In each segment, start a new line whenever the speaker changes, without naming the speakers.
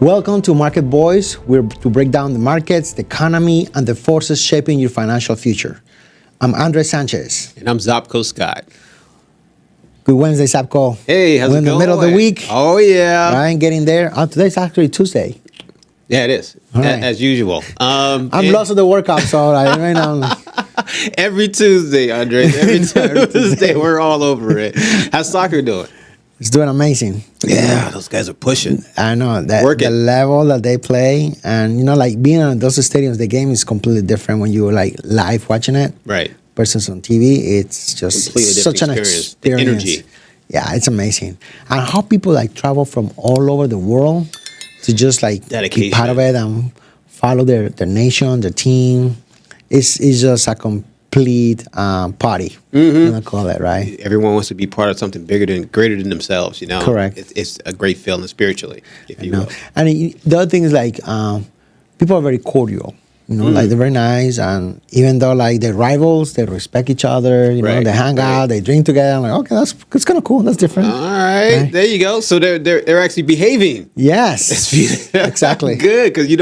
Welcome to Market Boys. We're to break down the markets, the economy, and the forces shaping your financial future. I'm Andres Sanchez.
And I'm Xzabko Scott.
Good Wednesday, Xzabko.
Hey, how's
We're
it
in the
going?
middle of the week.
Oh, yeah.
Right, getting there. Today's actually Tuesday.
Yeah, it is.
Right.
As usual.
I'm lost of the workout, so right now.
Every Tuesday, Andre. Every Tuesday, we're all over it. How's soccer doing?
It's doing amazing.
Yeah, those guys are pushing.
I know that
Working.
the level that they play, and like being in those stadiums, the game is completely different when you're like live watching it.
Right.
Versus on TV, it's just
Completely
such an
different
experience.
The energy.
Yeah, it's amazing. And how people like travel from all over the world to just like be part of it and follow their nation, their team. It's just a complete party. You know, call it, right?
Everyone wants to be part of something greater than themselves, you know?
Correct.
It's a great feeling spiritually, if you will.
And the other thing is like people are very cordial. Like they're very nice, and even though like they're rivals, they respect each other. You know, they hang out, they drink together. I'm like, okay, that's kind of cool. That's different.
All right, there you go. So they're actually behaving.
Yes, exactly.
Good, because you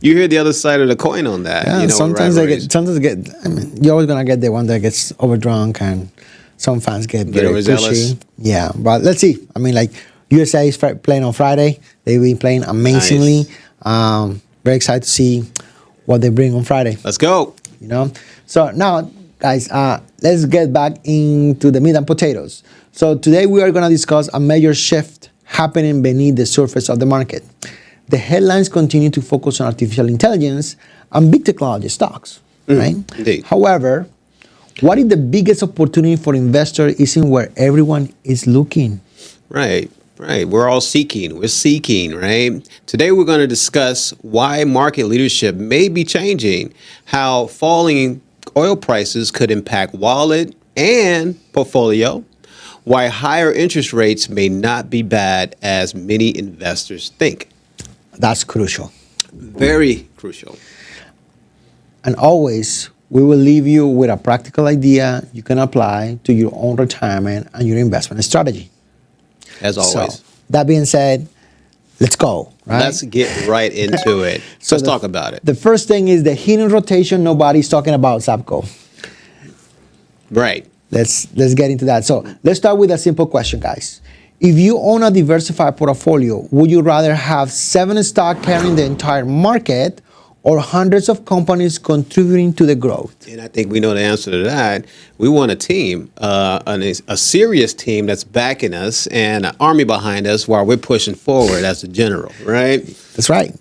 hear the other side of the coin on that.
Yeah, sometimes they get. I mean, you're always gonna get the one that gets overdrunk, and some fans get very
overzealous.
pushy. Yeah, but let's see. I mean, like USA is playing on Friday. They've been playing amazingly.
Nice.
Very excited to see what they bring on Friday.
Let's go.
So now, guys, let's get back into the meat and potatoes. So today we are going to discuss a major shift happening beneath the surface of the market. The headlines continue to focus on artificial intelligence and big technology stocks, right?
Indeed.
However, what is the biggest opportunity for investors isn't where everyone is looking.
Right. We're all seeking. We're seeking, right? Today we're going to discuss why market leadership may be changing, how falling oil prices could impact wallet and portfolio, why higher interest rates may not be bad as many investors think.
That's crucial.
Very crucial.
And always, we will leave you with a practical idea you can apply to your own retirement and your investment strategy.
As always.
So, that being said, let's go. Right?
Let's get right into it. Let's talk about it.
The first thing is the hidden rotation nobody's talking about, Xzabko.
Right.
Let's get into that. So let's start with a simple question, guys. If you own a diversified portfolio, would you rather have 7 stocks carrying the entire market or hundreds of companies contributing to the growth?
And I think we know the answer to that. We want a team, a serious team that's backing us and an army behind us while we're pushing forward as a general, right?
That's right.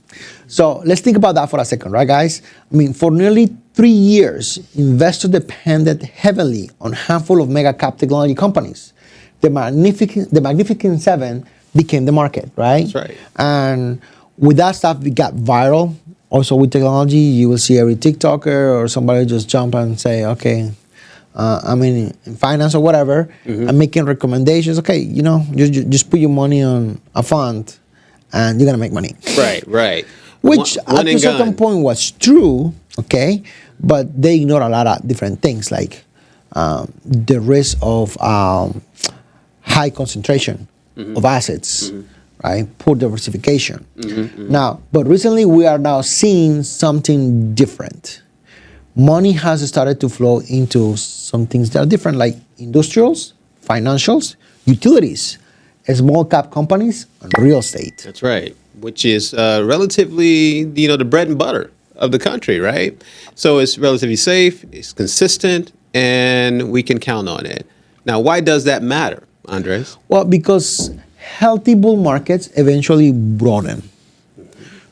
So let's think about that for a second, right, guys? I mean, for nearly 3 years, investors depended heavily on a handful of mega cap technology companies. The Magnificent Seven became the market, right?
That's right.
And with that stuff, we got viral. Also with technology, you will see every TikToker or somebody just jump and say, okay, I'm in finance or whatever. I'm making recommendations. Okay, just put your money on a fund and you're going to make money.
Right.
Which
one
at a certain point was true, okay? But they ignore a lot of different things like the risk of high concentration of assets. Right, poor diversification. Now, but recently we are now seeing something different. Money has started to flow into some things that are different, like industrials, financials, utilities, small cap companies, and real estate.
That's right. Which is relatively, the bread and butter of the country, right? So it's relatively safe, it's consistent, and we can count on it. Now, why does that matter, Andres?
Well, because healthy bull markets eventually broaden,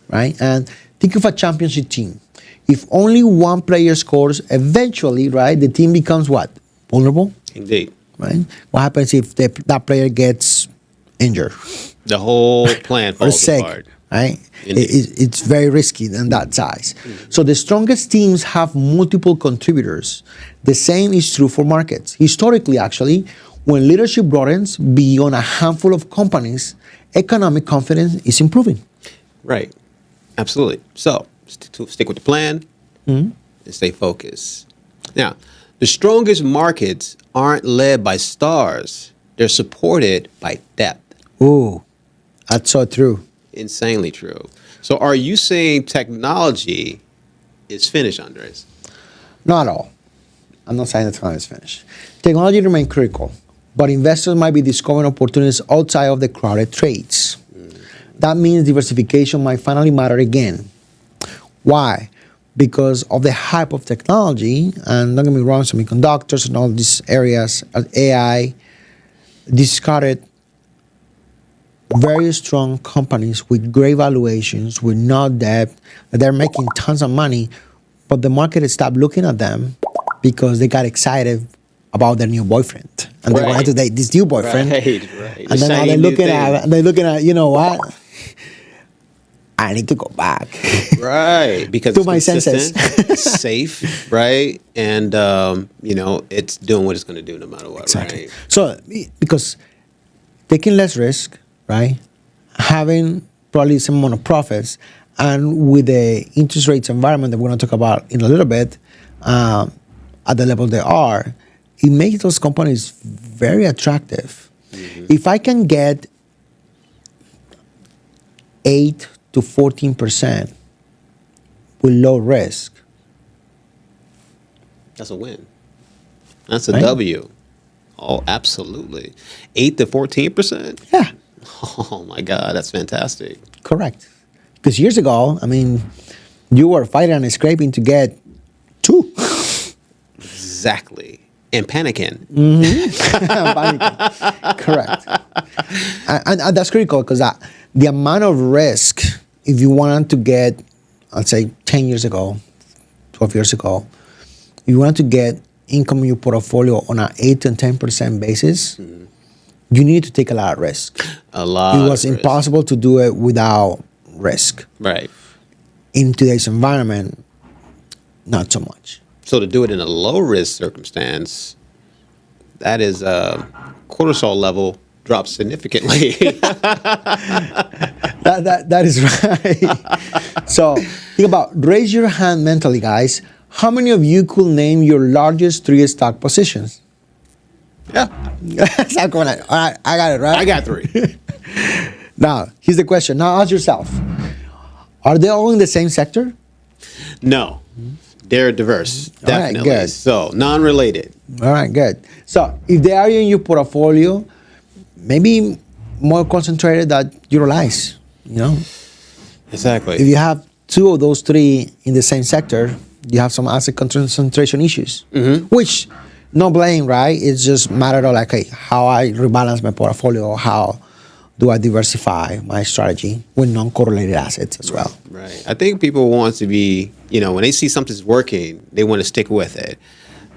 right? And think of a championship team. If only one player scores, eventually, right, the team becomes what? Vulnerable?
Indeed.
Right? What happens if that player gets injured?
The whole plan falls
sick,
apart.
Right? It's very risky in that size. So the strongest teams have multiple contributors. The same is true for markets. Historically, actually, when leadership broadens beyond a handful of companies, economic confidence is improving.
Right. Absolutely. So stick with the plan and stay focused. Now, the strongest markets aren't led by stars. They're supported by depth.
Ooh, that's so true.
Insanely true. So are you saying technology is finished, Andres?
Not all. I'm not saying the time is finished. Technology remains critical, but investors might be discovering opportunities outside of the crowded trades. That means diversification might finally matter again. Why? Because of the hype of technology, and don't get me wrong, semiconductors and all these areas, AI, discarded very strong companies with great valuations, with no debt, that they're making tons of money, but the market stopped looking at them because they got excited about their new boyfriend, and they wanted to date this new boyfriend.
Right.
And then now they're looking at, you know what? I need to go back.
Right, because
To
it's
my
consistent,
senses.
it's safe, right, and it's doing what it's going to do no matter what,
Exactly.
right?
So, because taking less risk, right? Having probably some amount of profits, and with the interest rates environment that we're going to talk about in a little bit, at the level they are, it makes those companies very attractive. If I can get 8 to 14% with low risk,
That's a win. That's a
Right.
W. Oh, absolutely. 8 to 14%.
yeah,
Oh my God, that's fantastic.
correct. Because years ago, I mean, you were fighting and scraping to get 2.
Exactly. And panicking.
Panicking. Correct. And that's critical because the amount of risk, if you wanted to get, I'd say 10 years ago, 12 years ago, if you wanted to get income in your portfolio on an 8 to 10% basis, you need to take a lot of risk.
A lot.
It was
of risk.
impossible to do it without risk.
Right.
In today's environment, not so much.
So to do it in a low risk circumstance, that is cortisol level drops significantly.
That is right. So think about, raise your hand mentally, guys. How many of you could name your largest 3 stock positions?
Yeah.
Xzabko, all right, I got it, right?
I got 3.
Now, here's the question. Now ask yourself, are they all in the same sector?
No. They're diverse.
All right,
Definitely.
good.
So non-related.
All right, good. So if they are in your portfolio, maybe more concentrated than you realize, you know?
Exactly.
If you have 2 of those 3 in the same sector, you have some asset concentration issues, which no blame, right? It's just matter of like, hey, how I rebalance my portfolio, how do I diversify my strategy with non-correlated assets as well.
Right. I think people want to be, when they see something's working, they want to stick with it.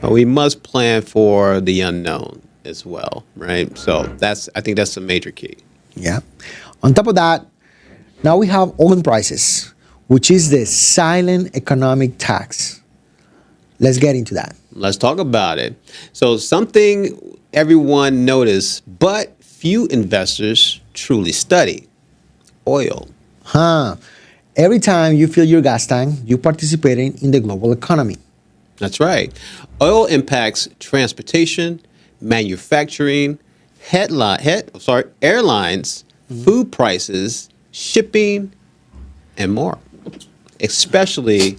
But we must plan for the unknown as well, right? So I think that's a major key.
Yeah. On top of that, now we have oil prices, which is the silent economic tax. Let's get into that.
Let's talk about it. So something everyone noticed, but few investors truly study: oil.
Every time you fill your gas tank, you're participating in the global economy.
That's right. Oil impacts transportation, manufacturing, airlines, food prices, shipping, and more, especially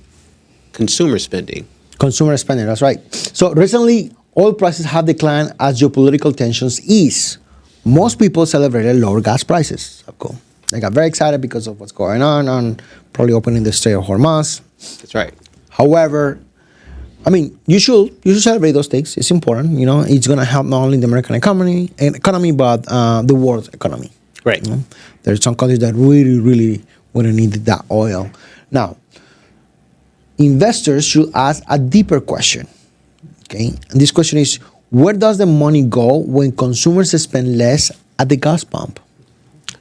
consumer spending.
Consumer spending, that's right. So recently, oil prices have declined as geopolitical tensions ease. Most people celebrated lower gas prices. Cool. They got very excited because of what's going on probably opening the Strait of Hormuz.
That's right.
However, I mean, you should celebrate those things. It's important. It's going to help not only the American economy, but the world economy.
Right.
There's some countries that really, really would have needed that oil. Now, investors should ask a deeper question. Okay, and this question is: where does the money go when consumers spend less at the gas pump?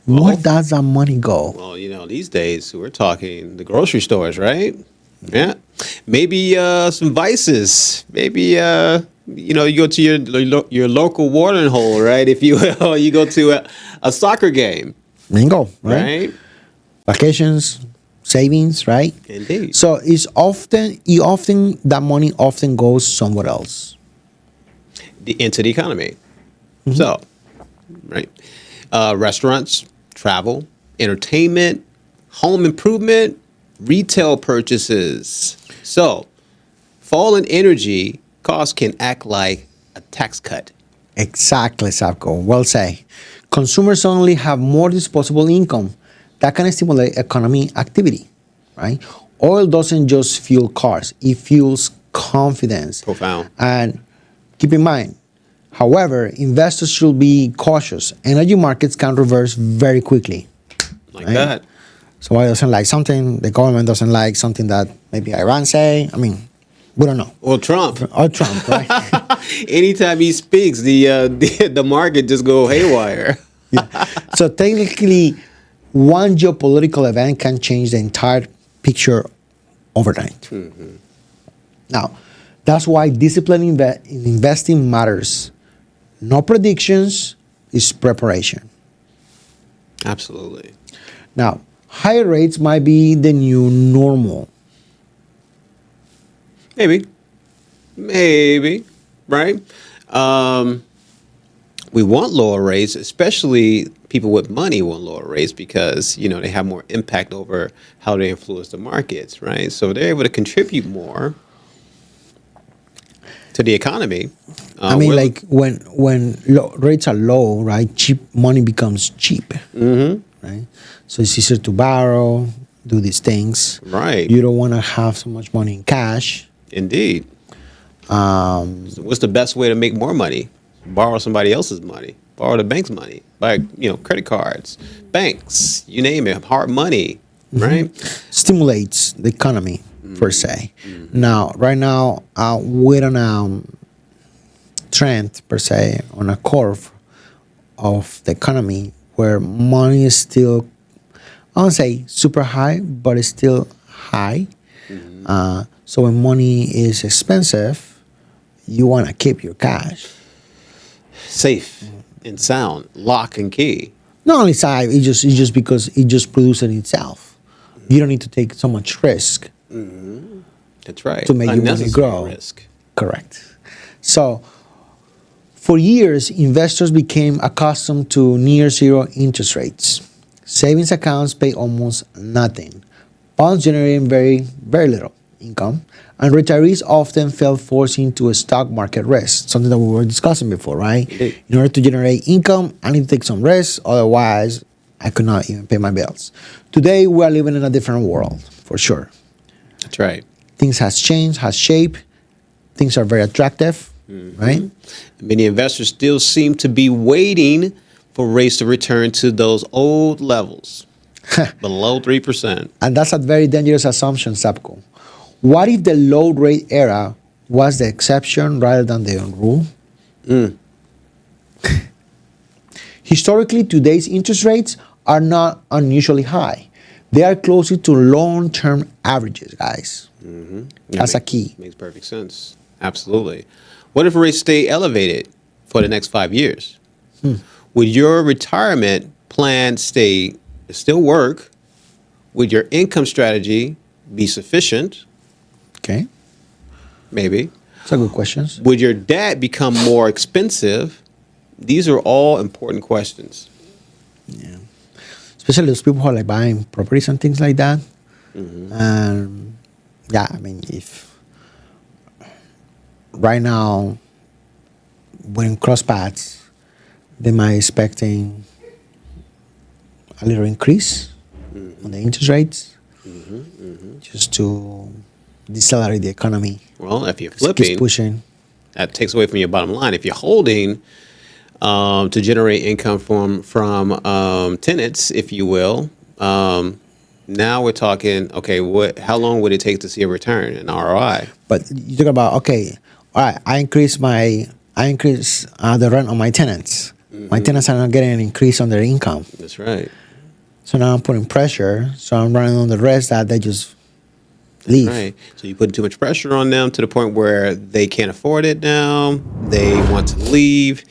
Where does that money go?
Well, these days we're talking the grocery stores, right? Yeah. Maybe some vices. Maybe you go to your local watering hole, right? If you will, you go to a soccer game.
Bingo,
Right?
Vacations, savings, right?
Indeed.
So that money often goes somewhere else.
Into the economy. So, right. Restaurants, travel, entertainment, home improvement, retail purchases. So, fall in energy costs can act like a tax cut.
Exactly, Xzabko. Well said. Consumers only have more disposable income that can stimulate economy activity, right? Oil doesn't just fuel cars, it fuels confidence.
Profound.
And keep in mind, however, investors should be cautious. Energy markets can reverse very quickly.
Like
Right.
that.
So I doesn't like something, the government doesn't like something that maybe Iran say. I mean, we don't know.
Well, Trump.
Or Trump, right?
Anytime he speaks, the market just go haywire.
Yeah. So technically, one geopolitical event can change the entire picture overnight. Now, that's why discipline in investing matters. No predictions, is preparation.
Absolutely.
Now, higher rates might be the new normal.
Maybe, right? We want lower rates, especially people with money want lower rates because they have more impact over how they influence the markets, right? So they're able to contribute more to the economy.
I mean,
we're-
like when rates are low, right? Cheap money becomes cheap, right? So it's easier to borrow, do these things.
Right.
You don't want to have so much money in cash.
Indeed. So what's the best way to make more money? Borrow somebody else's money. Borrow the bank's money. Buy credit cards, banks, you name it, hard money, right?
Stimulates the economy per se. Now, right now, we're on a trend per se, on a curve of the economy where money is still, I won't say super high, but it's still high. So when money is expensive, you want to keep your cash.
Safe and sound, lock and key.
Not only side, it's just because it just produces itself. You don't need to take so much risk.
That's right.
To make your money
Unnecessary
grow.
risk.
Correct. So, for years, investors became accustomed to near zero interest rates. Savings accounts pay almost nothing. Bonds generating very little income. And retirees often felt forced into a stock market risk, something that we were discussing before, right?
Indeed.
In order to generate income, I need to take some risks, otherwise, I could not even pay my bills. Today, we are living in a different world, for sure.
That's right.
Things has changed, has shaped. Things are very attractive, right?
Many investors still seem to be waiting for rates to return to those old levels, below 3%.
And that's a very dangerous assumption, Xzabko. What if the low rate era was the exception rather than the rule? Historically, today's interest rates are not unusually high. They are closer to long-term averages, guys. That's a key.
Makes perfect sense. Absolutely. What if rates stay elevated for the next 5 years? Would your retirement plan still work? Would your income strategy be sufficient?
Okay,
Maybe.
those are good questions.
Would your debt become more expensive? These are all important questions.
Especially those people who are like buying properties and things like that. And yeah, I mean, if right now we're in cross paths, they might expecting a little increase on the interest rates just to decelerate the economy.
Well, if you're
Keeps
flipping,
pushing.
that takes away from your bottom line. If you're holding to generate income from tenants, if you will, now we're talking. Okay, how long would it take to see a return, an ROI?
But you talk about, okay, all right, I increase the rent on my tenants. My tenants are not getting an increase on their income.
That's right.
So now I'm putting pressure. So I'm running on the rest that they just leave.
Right. So you put too much pressure on them to the point where they can't afford it now. They want to leave.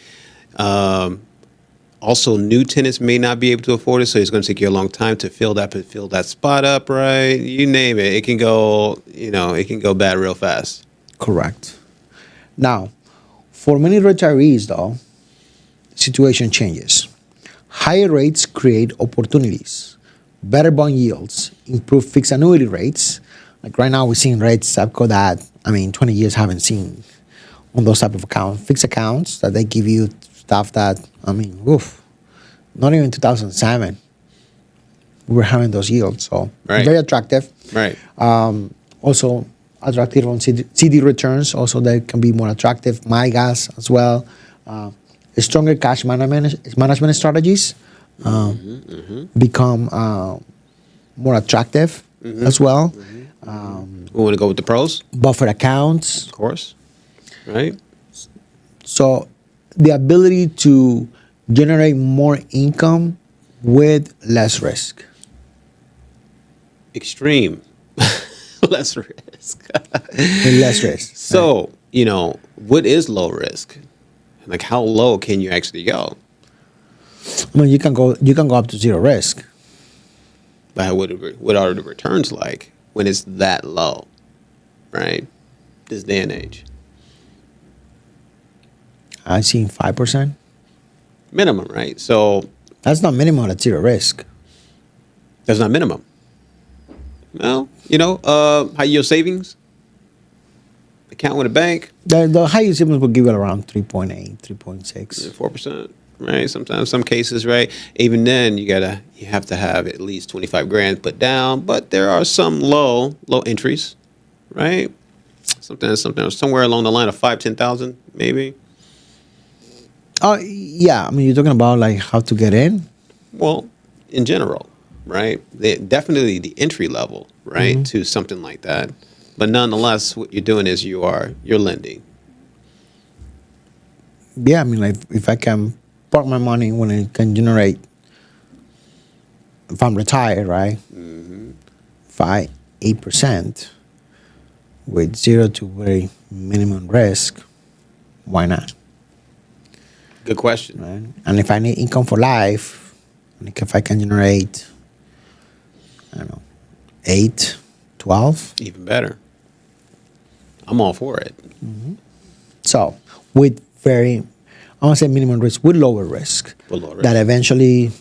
Also, new tenants may not be able to afford it, so it's going to take you a long time to fill that spot up. Right? You name it. It can go. It can go bad real fast.
Correct. Now, for many retirees, though, the situation changes. Higher rates create opportunities. better bond yields, improved fixed annuity rates. Like right now, we're seeing rates, Xzabko, that, 20 years haven't seen on those type of accounts. Fixed accounts that they give you stuff that, not even 2007, we were having those yields. So
Right.
very attractive.
Right.
Also attractive on CD returns. Also, they can be more attractive. MyGas as well. Stronger cash management strategies become more attractive as well.
We want to go with the pros,
Buffer accounts.
of course. Right.
So the ability to generate more income with less risk.
Extreme. Less risk.
With less risk.
So, what is low risk? Like, how low can you actually go?
You can go up to zero risk.
But what are the returns like when it's that low, right? This day and age.
I've seen 5%.
Minimum, right? So
That's not minimum at zero risk.
that's not minimum. Well, high yield savings account with a bank,
The highest savings will give you around 3.8, 3.6.
4%, right? Sometimes, some cases, right? Even then, you have to have at least 25 grand put down. But there are some low entries, right? Sometimes somewhere along the line of 5,000-10,000, maybe.
Oh, yeah. You're talking about like how to get in?
Well, in general, right? Definitely the entry level, right, to something like that. But nonetheless, what you're doing is you're lending.
Yeah, like if I can park my money when it can generate, if I'm retired, right? 8% with 0 to very minimum risk, why not?
Good question.
Right? And if I need income for life, like if I can generate, 8, 12.
Even better. I'm all for it.
So with I want to say minimum risk, with lower risk.
With lower risk.
That eventually,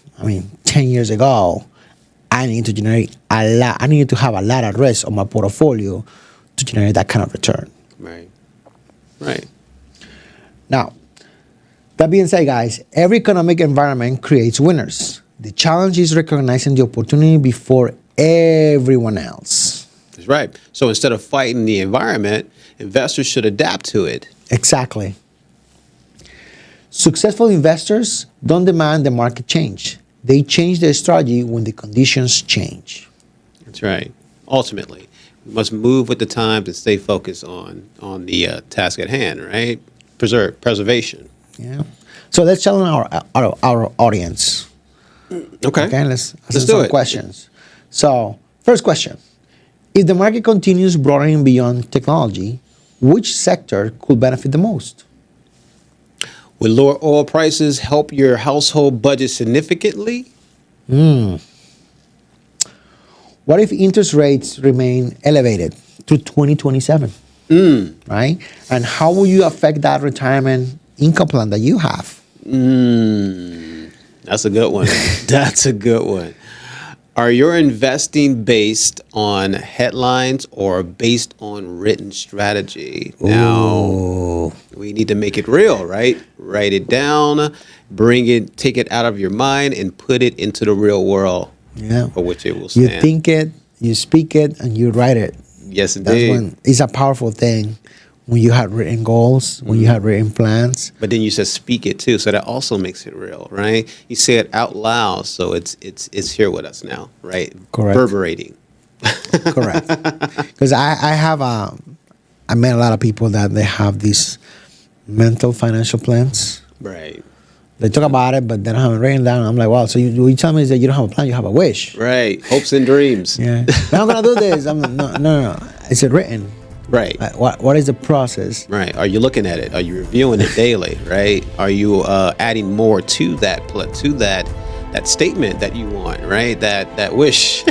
10 years ago, I need to generate a lot. I needed to have a lot of risk on my portfolio to generate that kind of return.
Right. Right.
Now, that being said, guys, every economic environment creates winners. The challenge is recognizing the opportunity before everyone else.
That's right. So instead of fighting the environment, investors should adapt to it.
Exactly. Successful investors don't demand the market change. They change their strategy when the conditions change.
That's right. Ultimately, we must move with the times and stay focused on the task at hand, right? Preservation.
Yeah. So let's challenge our audience.
Okay.
Let's
do
some
it.
questions. So, first question. If the market continues broadening beyond technology, which sector could benefit the most?
Will lower oil prices help your household budget significantly?
What if interest rates remain elevated through 2027? Right? And how will you affect that retirement income plan that you have?
That's a good one. That's a good one. Are your investing based on headlines or based on written strategy? Now, we need to make it real, right? Write it down, take it out of your mind and put it into the real world
Yeah.
for which it will stand.
You think it, you speak it, and you write it.
Yes,
That's
indeed.
when it's a powerful thing when you have written goals, when you have written plans.
But then you said speak it too, so that also makes it real, right? You say it out loud, so it's here with us now, right?
Correct.
Reverberating.
Correct. Because I met a lot of people that they have these mental financial plans.
Right.
They talk about it, but they don't have it written down. I'm like, wow, so you tell me is that you don't have a plan, you have a wish.
Right. Hopes and dreams.
Yeah. I'm going to do this. I'm no. It's written.
Right.
What is the process?
Right. Are you looking at it? Are you reviewing it daily? Right. Are you adding more to that statement that you want? Right. That wish.